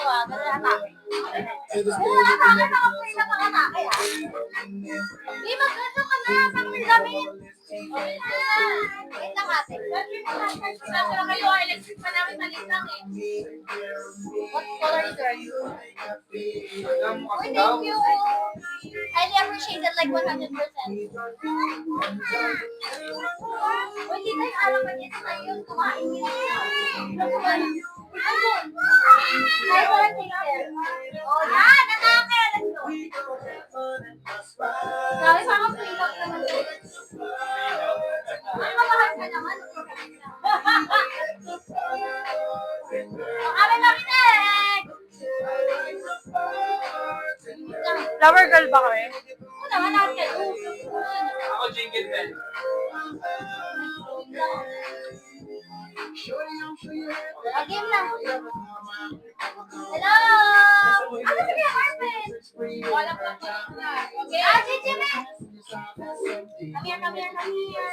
ah. Ganun atake. Ganun atake, nakapunin na pang-atake ah. Di, mag-ano ka na, pang may damit. Wait lang ate. Sabi lang kayo, electric pa namin malit lang eh. What color is yours? Oh, thank you. Highly appreciated like 100%. Oh, hindi tayo alam pa niya na yun. Kumain yun. Ay, walang taker. Oh, yan! Natake! Let's go! Grabe, parang pre-lock naman ito. Ay, mamahal ka naman. Kami makinig! Flower girl ba kami? Oo naman, lahat kayo. Ako jingle bell. Again na. Hello! Ano si Kuya Carmen? Wala pa. Okay. Ah, Gigi, come here, come here, come here.